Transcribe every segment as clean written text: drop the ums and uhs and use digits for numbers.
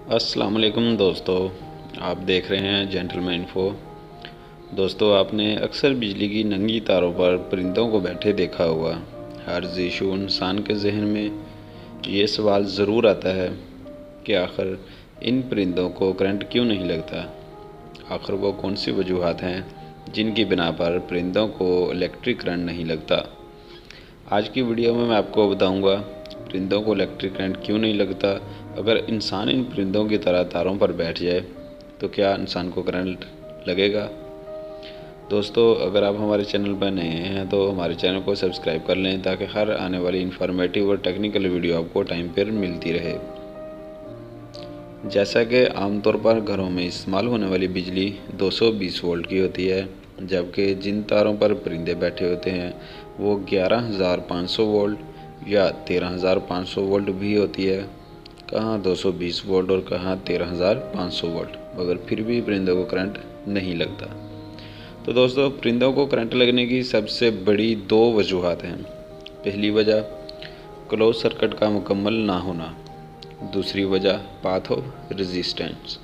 अस्सलाम वालेकुम दोस्तों, आप देख रहे हैं जेंटलमैन इन्फो। दोस्तों, आपने अक्सर बिजली की नंगी तारों पर परिंदों को बैठे देखा होगा। हर जीशु इंसान के जहन में ये सवाल ज़रूर आता है कि आखिर इन परिंदों को करंट क्यों नहीं लगता। आखिर वो कौन सी वजूहात हैं जिनकी बिना पर परिंदों को इलेक्ट्रिक करंट नहीं लगता। आज की वीडियो में मैं आपको बताऊंगा परिंदों को इलेक्ट्रिक करंट क्यों नहीं लगता। अगर इंसान इन परिंदों की तरह तारों पर बैठ जाए तो क्या इंसान को करंट लगेगा। दोस्तों, अगर आप हमारे चैनल पर नए हैं तो हमारे चैनल को सब्सक्राइब कर लें ताकि हर आने वाली इन्फॉर्मेटिव और टेक्निकल वीडियो आपको टाइम पर मिलती रहे। जैसा कि आमतौर पर घरों में इस्तेमाल होने वाली बिजली 220 वोल्ट की होती है, जबकि जिन तारों पर परिंदे बैठे होते हैं वो 11,500 वोल्ट या 13,500 वोल्ट भी होती है। कहाँ 220 वोल्ट और कहाँ 13,500 वोल्ट, मगर फिर भी परिंदों को करंट नहीं लगता। तो दोस्तों, परिंदों को करंट लगने की सबसे बड़ी दो वजूहात हैं। पहली वजह क्लोज सर्किट का मुकम्मल ना होना, दूसरी वजह पाथ ऑफ रेजिस्टेंस।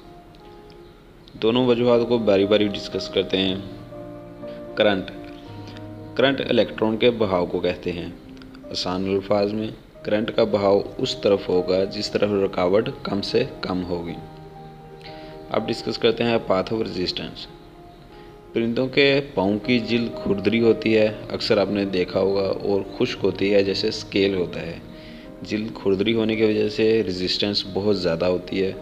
दोनों वजूहात को बारी बारी डिस्कस करते हैं। करंट इलेक्ट्रॉन के बहाव को कहते हैं। आसान अल्फाज में करंट का बहाव उस तरफ होगा जिस तरफ रुकावट कम से कम होगी। अब डिस्कस करते हैं पाथ ऑफ रेजिस्टेंस। परिंदों के पाँव की जिल्द खुरदरी होती है, अक्सर आपने देखा होगा, और खुश्क होती है जैसे स्केल होता है। जिल्द खुरदरी होने की वजह से रेजिस्टेंस बहुत ज़्यादा होती है,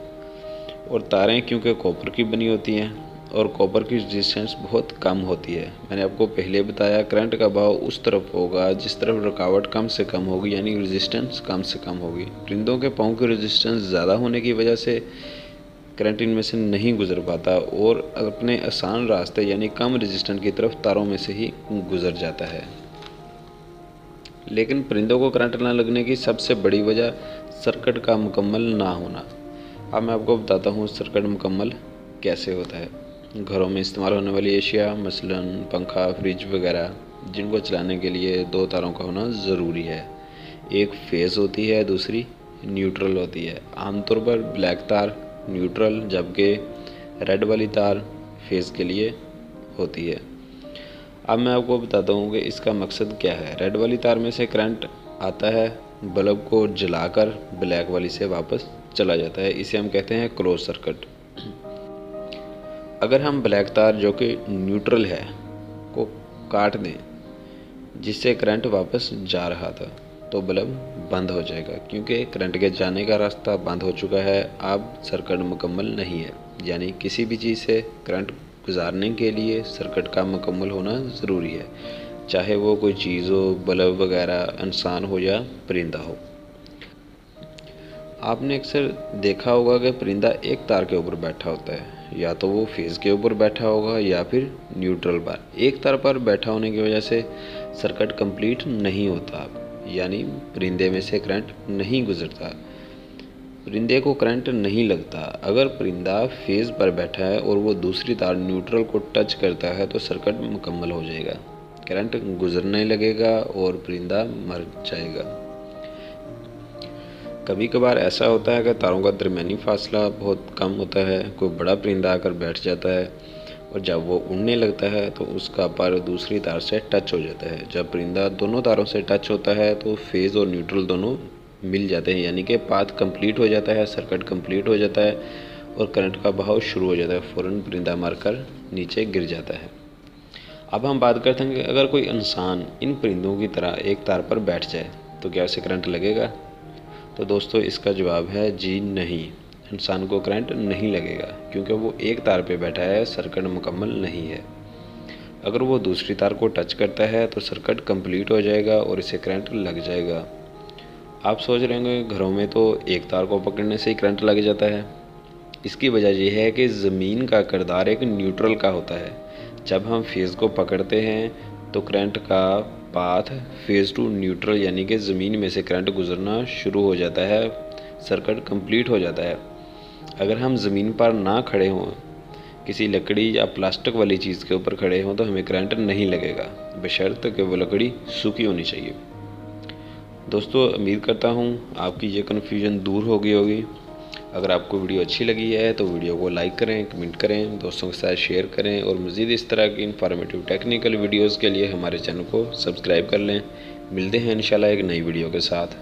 और तारें क्योंकि कॉपर की बनी होती हैं और कॉपर की रेजिस्टेंस बहुत कम होती है। मैंने आपको पहले बताया करंट का बहाव उस तरफ होगा जिस तरफ रुकावट कम से कम होगी, यानी रेजिस्टेंस कम से कम होगी। परिंदों के पाँव की रेजिस्टेंस ज़्यादा होने की वजह से करंट इनमें से नहीं गुजर पाता और अपने आसान रास्ते यानी कम रेजिस्टेंस की तरफ तारों में से ही गुजर जाता है। लेकिन परिंदों को करंट न लगने की सबसे बड़ी वजह सर्किट का मुकम्मल ना होना। अब मैं आपको बताता हूँ सर्किट मुकम्मल कैसे होता है। घरों में इस्तेमाल होने वाली एशिया मसलन पंखा, फ्रिज वगैरह, जिनको चलाने के लिए दो तारों का होना ज़रूरी है। एक फेज़ होती है, दूसरी न्यूट्रल होती है। आमतौर पर ब्लैक तार न्यूट्रल, जबकि रेड वाली तार फेज़ के लिए होती है। अब मैं आपको बताता हूँ कि इसका मकसद क्या है। रेड वाली तार में से करंट आता है, बल्ब को जलाकर ब्लैक वाली से वापस चला जाता है। इसे हम कहते हैं क्लोज सर्किट। अगर हम ब्लैक तार जो कि न्यूट्रल है को काट दें जिससे करंट वापस जा रहा था, तो बल्ब बंद हो जाएगा, क्योंकि करंट के जाने का रास्ता बंद हो चुका है। अब सर्किट मुकम्मल नहीं है, यानी किसी भी चीज़ से करंट गुजारने के लिए सर्किट का मुकम्मल होना ज़रूरी है, चाहे वो कोई चीज़ हो, बल्ब वगैरह, इंसान हो या परिंदा हो। आपने अक्सर देखा होगा कि परिंदा एक तार के ऊपर बैठा होता है, या तो वो फेज़ के ऊपर बैठा होगा या फिर न्यूट्रल पर। एक तार पर बैठा होने की वजह से सर्किट कंप्लीट नहीं होता, यानी परिंदे में से करंट नहीं गुजरता, परिंदे को करंट नहीं लगता। अगर परिंदा फेज़ पर बैठा है और वो दूसरी तार न्यूट्रल को टच करता है तो सर्किट मुकम्मल हो जाएगा, करंट गुजरने लगेगा और परिंदा मर जाएगा। कभी कभार ऐसा होता है कि तारों का दरमियानी फासला बहुत कम होता है, कोई बड़ा परिंदा आकर बैठ जाता है और जब वो उड़ने लगता है तो उसका पर दूसरी तार से टच हो जाता है। जब परिंदा दोनों तारों से टच होता है तो फेज़ और न्यूट्रल दोनों मिल जाते हैं, यानी कि पाथ कंप्लीट हो जाता है, सर्किट कंप्लीट हो जाता है और करंट का बहाव शुरू हो जाता है। फ़ौरन परिंदा मरकर नीचे गिर जाता है। अब हम बात करते हैं कि अगर कोई इंसान इन परिंदों की तरह एक तार पर बैठ जाए तो क्या उसे करंट लगेगा। तो दोस्तों, इसका जवाब है जी नहीं, इंसान को करंट नहीं लगेगा, क्योंकि वो एक तार पे बैठा है, सर्किट मुकम्मल नहीं है। अगर वो दूसरी तार को टच करता है तो सर्किट कंप्लीट हो जाएगा और इसे करंट लग जाएगा। आप सोच रहे होंगे घरों में तो एक तार को पकड़ने से ही करंट लग जाता है। इसकी वजह यह है कि ज़मीन का किरदार एक न्यूट्रल का होता है। जब हम फेज़ को पकड़ते हैं तो करंट का पाथ फेज़ टू न्यूट्रल, यानी कि ज़मीन में से करंट गुजरना शुरू हो जाता है, सर्किट कंप्लीट हो जाता है। अगर हम ज़मीन पर ना खड़े हों, किसी लकड़ी या प्लास्टिक वाली चीज़ के ऊपर खड़े हों, तो हमें करंट नहीं लगेगा, बशर्ते कि वो लकड़ी सूखी होनी चाहिए। दोस्तों, उम्मीद करता हूँ आपकी ये कन्फ्यूजन दूर हो गई होगी। अगर आपको वीडियो अच्छी लगी है तो वीडियो को लाइक करें, कमेंट करें, दोस्तों के साथ शेयर करें और मज़ीद इस तरह की इन्फॉर्मेटिव टेक्निकल वीडियोज़ के लिए हमारे चैनल को सब्सक्राइब कर लें। मिलते हैं इंशाल्लाह एक नई वीडियो के साथ।